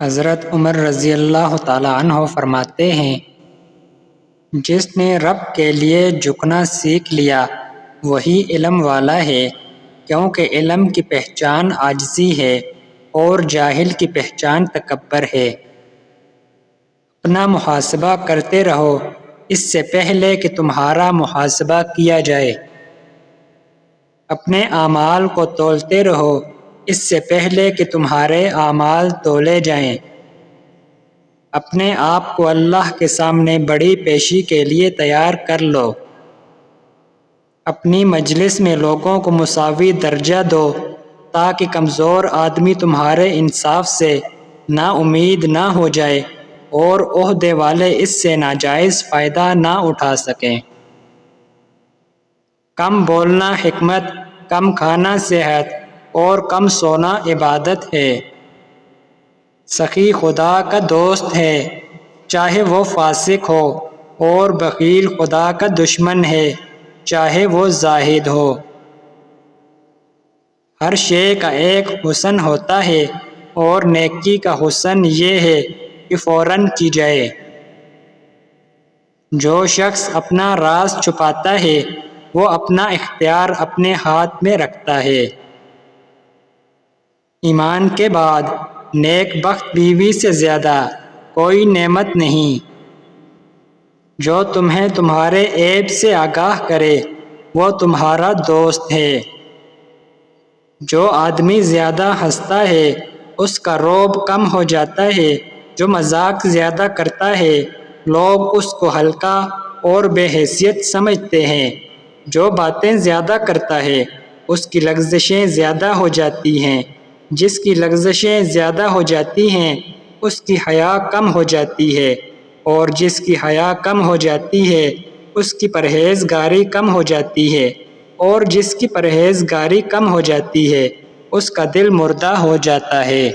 حضرت عمر رضی اللہ تعالیٰ عنہ فرماتے ہیں، جس نے رب کے لیے جھکنا سیکھ لیا وہی علم والا ہے، کیونکہ علم کی پہچان عاجزی ہے اور جاہل کی پہچان تکبر ہے۔ اپنا محاسبہ کرتے رہو اس سے پہلے کہ تمہارا محاسبہ کیا جائے۔ اپنے اعمال کو تولتے رہو اس سے پہلے کہ تمہارے اعمال تولے جائیں۔ اپنے آپ کو اللہ کے سامنے بڑی پیشی کے لیے تیار کر لو۔ اپنی مجلس میں لوگوں کو مساوی درجہ دو تاکہ کمزور آدمی تمہارے انصاف سے نا امید نہ ہو جائے اور عہدے والے اس سے ناجائز فائدہ نہ اٹھا سکیں۔ کم بولنا حکمت، کم کھانا صحت اور کم سونا عبادت ہے۔ سخی خدا کا دوست ہے چاہے وہ فاسق ہو، اور بخیل خدا کا دشمن ہے چاہے وہ زاہد ہو۔ ہر شے کا ایک حسن ہوتا ہے اور نیکی کا حسن یہ ہے کہ فوراً کی جائے۔ جو شخص اپنا راز چھپاتا ہے وہ اپنا اختیار اپنے ہاتھ میں رکھتا ہے۔ ایمان کے بعد نیک بخت بیوی سے زیادہ کوئی نعمت نہیں۔ جو تمہیں تمہارے عیب سے آگاہ کرے وہ تمہارا دوست ہے۔ جو آدمی زیادہ ہنستا ہے اس کا رعب کم ہو جاتا ہے، جو مذاق زیادہ کرتا ہے لوگ اس کو ہلکا اور بے حیثیت سمجھتے ہیں۔ جو باتیں زیادہ کرتا ہے اس کی لغزشیں زیادہ ہو جاتی ہیں، جس کی لغزشیں زیادہ ہو جاتی ہیں اس کی حیا کم ہو جاتی ہے، اور جس کی حیا کم ہو جاتی ہے اس کی پرہیزگاری کم ہو جاتی ہے، اور جس کی پرہیزگاری کم ہو جاتی ہے اس کا دل مردہ ہو جاتا ہے۔